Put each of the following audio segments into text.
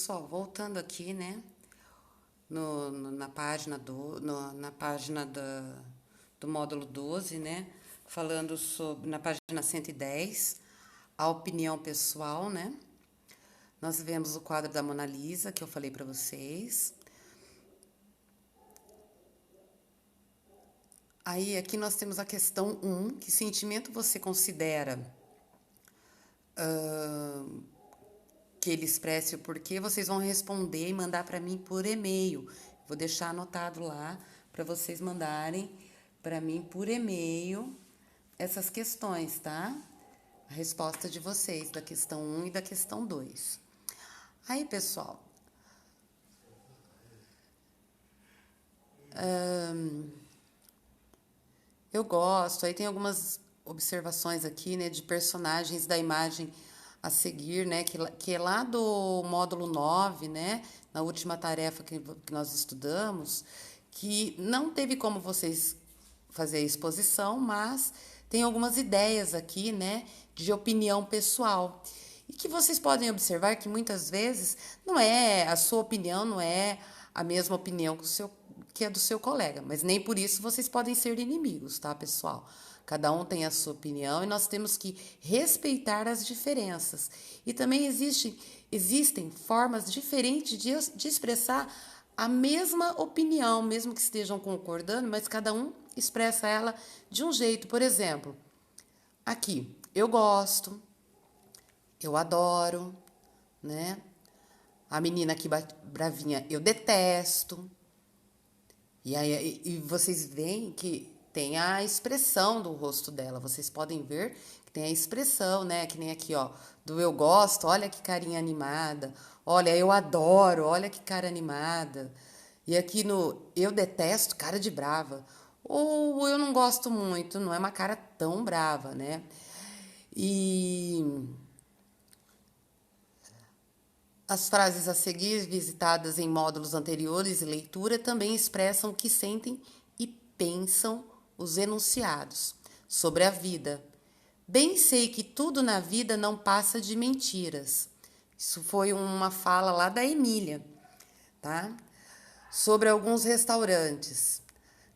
pessoal, voltando aqui, né, na página na página do módulo 12, né, falando sobre, na página 110, a opinião pessoal, né, nós vemos o quadro da Mona Lisa, que eu falei para vocês. Aí, aqui nós temos a questão 1, que sentimento você considera que ele expresse o porquê, vocês vão responder e mandar para mim por e-mail. Vou deixar anotado lá para vocês mandarem para mim por e-mail essas questões, tá? A resposta de vocês, da questão 1 e da questão 2. Aí, pessoal, eu gosto, aí tem algumas observações aqui, né, de personagens da imagem a seguir, né, que é lá do módulo 9, né, na última tarefa que nós estudamos, que não teve como vocês fazer a exposição, mas tem algumas ideias aqui, né, de opinião pessoal. E que vocês podem observar que muitas vezes não é a sua opinião, não é a mesma opinião que é do seu colega, mas nem por isso vocês podem ser inimigos, tá, pessoal? Cada um tem a sua opinião e nós temos que respeitar as diferenças. E também existem formas diferentes de expressar a mesma opinião, mesmo que estejam concordando, mas cada um expressa ela de um jeito. Por exemplo, aqui, eu gosto, eu adoro, né? A menina aqui bravinha, eu detesto. E aí e vocês veem que tem a expressão do rosto dela. Vocês podem ver que tem a expressão, né? Que nem aqui, ó, do eu gosto, olha que carinha animada. Olha, eu adoro, olha que cara animada. E aqui no eu detesto, cara de brava. Ou eu não gosto muito, não é uma cara tão brava, né? E as frases a seguir, visitadas em módulos anteriores e leitura, também expressam o que sentem e pensam os enunciados sobre a vida. Bem sei que tudo na vida não passa de mentiras. Isso foi uma fala lá da Emília, tá? Sobre alguns restaurantes.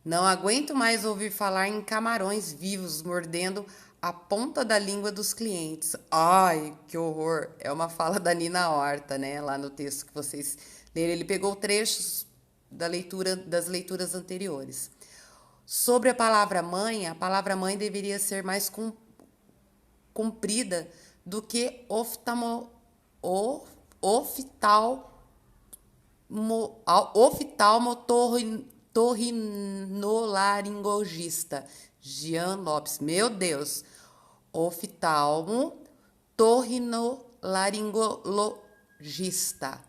Não aguento mais ouvir falar em camarões vivos mordendo a ponta da língua dos clientes. Ai, que horror! É uma fala da Nina Horta, né? Lá no texto que vocês leram. Ele pegou trechos das leituras anteriores. Sobre a palavra mãe deveria ser mais comprida do que oftalmotorrinolaringologista. Jean Lopes. Meu Deus. Oftalmo torrinolaringologista.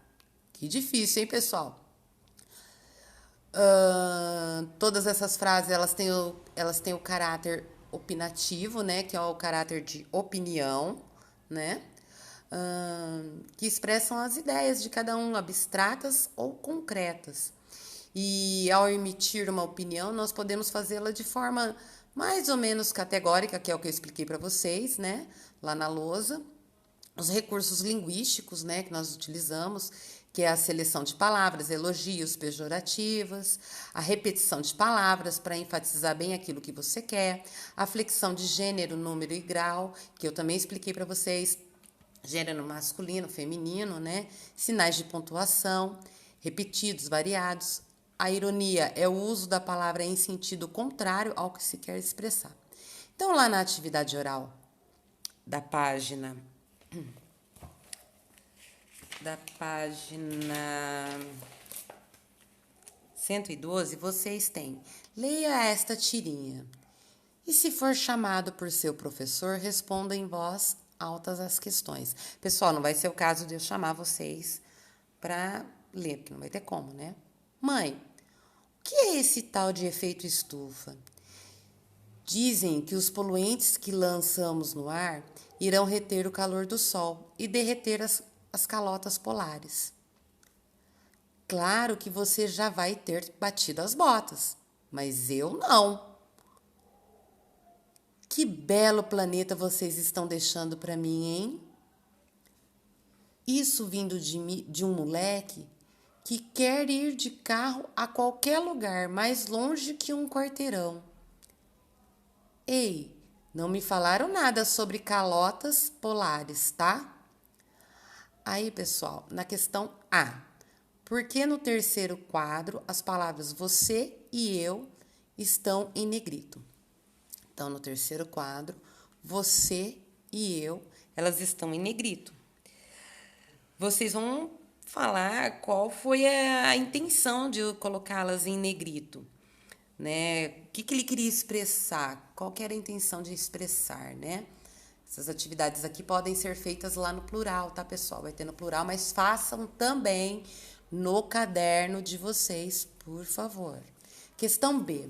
Que difícil, hein, pessoal? Todas essas frases elas têm o caráter opinativo, né, que é o caráter de opinião, né, que expressam as ideias de cada um, abstratas ou concretas. E ao emitir uma opinião, nós podemos fazê-la de forma mais ou menos categórica, que é o que eu expliquei para vocês, né, lá na lousa. Os recursos linguísticos, né, que nós utilizamos, que é a seleção de palavras, elogios, pejorativas, a repetição de palavras para enfatizar bem aquilo que você quer, a flexão de gênero, número e grau, que eu também expliquei para vocês, gênero masculino, feminino, né, sinais de pontuação, repetidos, variados. A ironia é o uso da palavra em sentido contrário ao que se quer expressar. Então, lá na atividade oral da página da página 112, vocês têm: leia esta tirinha. E se for chamado por seu professor, responda em voz alta as questões. Pessoal, não vai ser o caso de eu chamar vocês para ler, porque não vai ter como, né? Mãe, o que é esse tal de efeito estufa? Dizem que os poluentes que lançamos no ar irão reter o calor do sol e derreter as calotas polares. Claro que você já vai ter batido as botas, mas eu não. Que belo planeta vocês estão deixando para mim, hein? Isso vindo de um moleque que quer ir de carro a qualquer lugar, mais longe que um quarteirão. Ei, não me falaram nada sobre calotas polares, tá? Aí, pessoal, na questão A, por que no terceiro quadro as palavras você e eu estão em negrito? Então, no terceiro quadro, você e eu, elas estão em negrito. Vocês vão falar qual foi a intenção de colocá-las em negrito, né? O que ele queria expressar? Qual que era a intenção de expressar, né? Essas atividades aqui podem ser feitas lá no plural, tá, pessoal? Vai ter no plural, mas façam também no caderno de vocês, por favor. Questão B.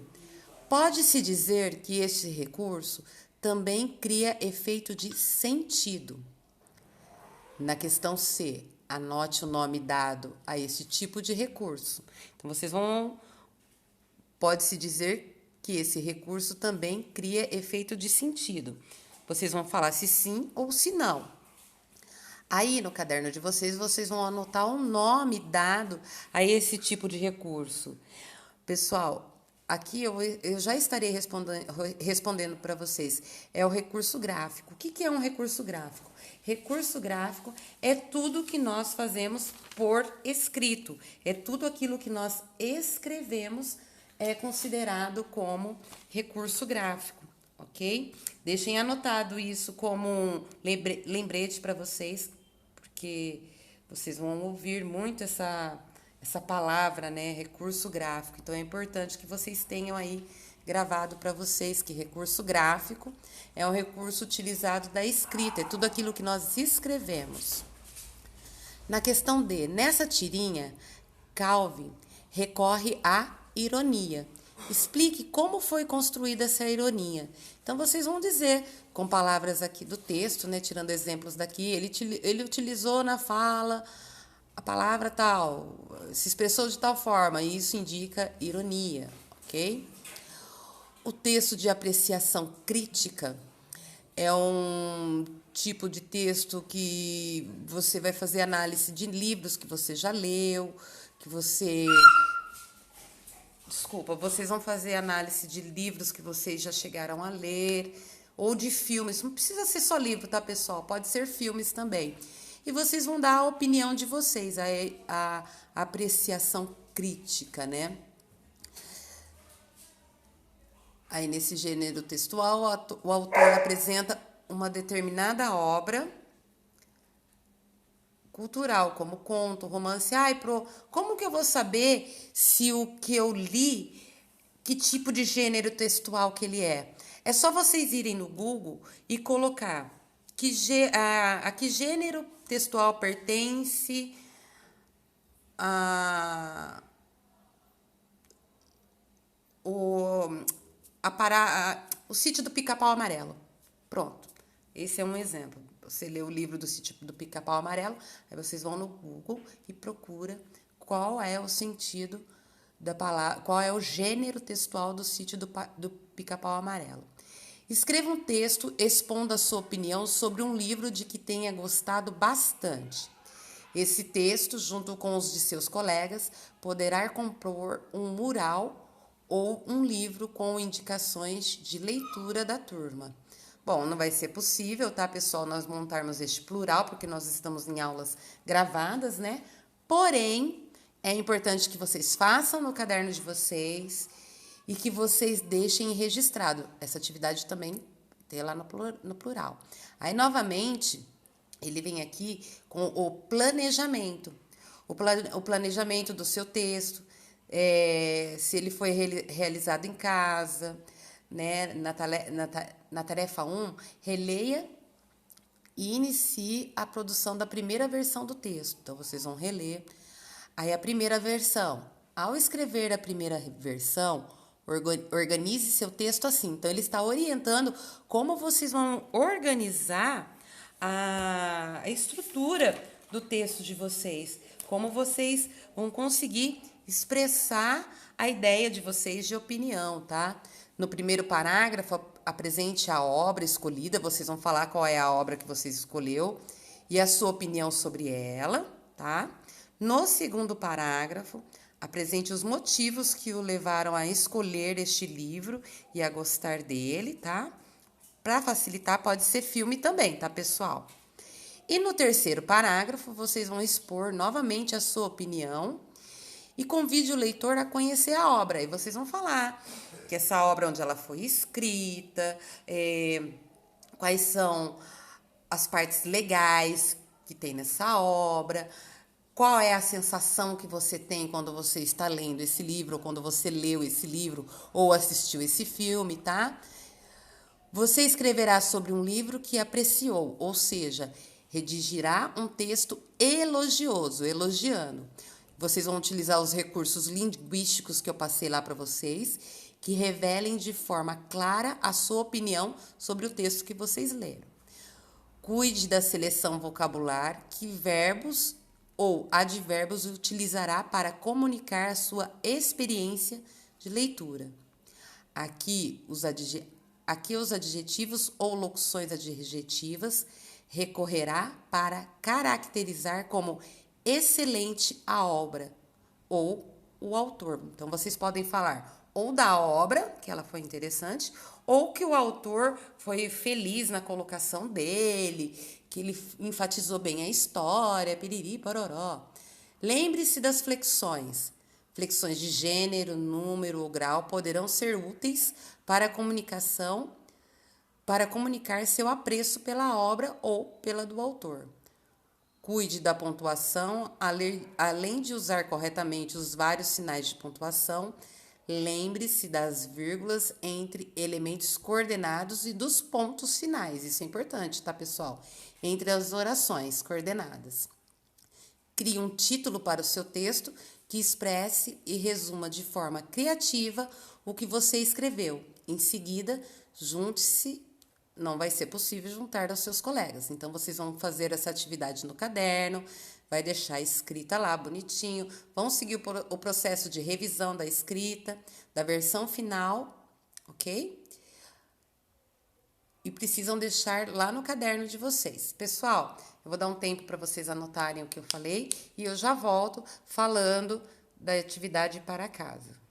Pode-se dizer que este recurso também cria efeito de sentido. Na questão C, anote o nome dado a esse tipo de recurso. Então, pode-se dizer que esse recurso também cria efeito de sentido. Vocês vão falar se sim ou se não. Aí, no caderno de vocês, vocês vão anotar o nome dado a esse tipo de recurso. Pessoal, aqui eu já estarei respondendo para vocês. É o recurso gráfico. O que é um recurso gráfico? Recurso gráfico é tudo que nós fazemos por escrito. É tudo aquilo que nós escrevemos é considerado como recurso gráfico, ok? Deixem anotado isso como um lembrete para vocês, porque vocês vão ouvir muito essa palavra, né? Recurso gráfico. Então, é importante que vocês tenham aí gravado para vocês que recurso gráfico é um recurso utilizado da escrita, é tudo aquilo que nós escrevemos. Na questão D, nessa tirinha, Calvin recorre à ironia. Explique como foi construída essa ironia. Então, vocês vão dizer, com palavras aqui do texto, né, tirando exemplos daqui, ele utilizou na fala a palavra tal, se expressou de tal forma, e isso indica ironia, ok? O texto de apreciação crítica é um tipo de texto que você vai fazer análise de livros que você já leu, que você... Desculpa, vocês vão fazer análise de livros que vocês já chegaram a ler, ou de filmes. Não precisa ser só livro, tá, pessoal? Pode ser filmes também. E vocês vão dar a opinião de vocês, a apreciação crítica, né? Aí, nesse gênero textual, o autor apresenta uma determinada obra cultural, como conto, romance. Como que eu vou saber se o que eu li, que tipo de gênero textual que ele é? É só vocês irem no Google e colocar a que gênero textual pertence o Sítio do Pica-Pau Amarelo. Pronto. Esse é um exemplo. Você lê o livro do Sítio do Pica-Pau Amarelo, aí vocês vão no Google e procura qual é o sentido da palavra, qual é o gênero textual do Sítio do Pica-Pau Amarelo. Escreva um texto expondo a sua opinião sobre um livro de que tenha gostado bastante. Esse texto, junto com os de seus colegas, poderá compor um mural ou um livro com indicações de leitura da turma. Bom, não vai ser possível, tá, pessoal, nós montarmos este plural, porque nós estamos em aulas gravadas, né? Porém, é importante que vocês façam no caderno de vocês e que vocês deixem registrado. Essa atividade também tem lá no plural. Aí, novamente, ele vem aqui com o planejamento. O planejamento do seu texto, se ele foi realizado em casa, né? Na tarefa 1, releia e inicie a produção da primeira versão do texto. Então, vocês vão reler. Aí, a primeira versão. Ao escrever a primeira versão, organize seu texto assim. Então, ele está orientando como vocês vão organizar a estrutura do texto de vocês. Como vocês vão conseguir expressar a ideia de vocês de opinião, tá? No primeiro parágrafo, apresente a obra escolhida. Vocês vão falar qual é a obra que vocês escolheu e a sua opinião sobre ela, tá? No segundo parágrafo, apresente os motivos que o levaram a escolher este livro e a gostar dele, tá? Para facilitar, pode ser filme também, tá, pessoal? E no terceiro parágrafo, vocês vão expor novamente a sua opinião e convide o leitor a conhecer a obra. E vocês vão falar que essa obra, onde ela foi escrita, quais são as partes legais que tem nessa obra, qual é a sensação que você tem quando você está lendo esse livro, ou quando você leu esse livro, ou assistiu esse filme, tá? Você escreverá sobre um livro que apreciou, ou seja, redigirá um texto elogioso, elogiando. Vocês vão utilizar os recursos linguísticos que eu passei lá para vocês, que revelem de forma clara a sua opinião sobre o texto que vocês leram. Cuide da seleção vocabular, que verbos ou advérbios utilizará para comunicar a sua experiência de leitura. Aqui, os adjetivos ou locuções adjetivas recorrerá para caracterizar como excelente a obra ou o autor. Então, vocês podem falar ou da obra, que ela foi interessante, ou que o autor foi feliz na colocação dele, que ele enfatizou bem a história, piriri, pororó. Lembre-se das flexões. Flexões de gênero, número ou grau poderão ser úteis para a comunicação, para comunicar seu apreço pela obra ou pela do autor. Cuide da pontuação, além de usar corretamente os vários sinais de pontuação, lembre-se das vírgulas entre elementos coordenados e dos pontos finais. Isso é importante, tá, pessoal? Entre as orações coordenadas. Crie um título para o seu texto que expresse e resuma de forma criativa o que você escreveu. Em seguida, junte-se. Não vai ser possível juntar aos seus colegas. Então, vocês vão fazer essa atividade no caderno, vai deixar escrita lá bonitinho, vão seguir o processo de revisão da escrita, da versão final, ok? E precisam deixar lá no caderno de vocês. Pessoal, eu vou dar um tempo para vocês anotarem o que eu falei e eu já volto falando da atividade para casa.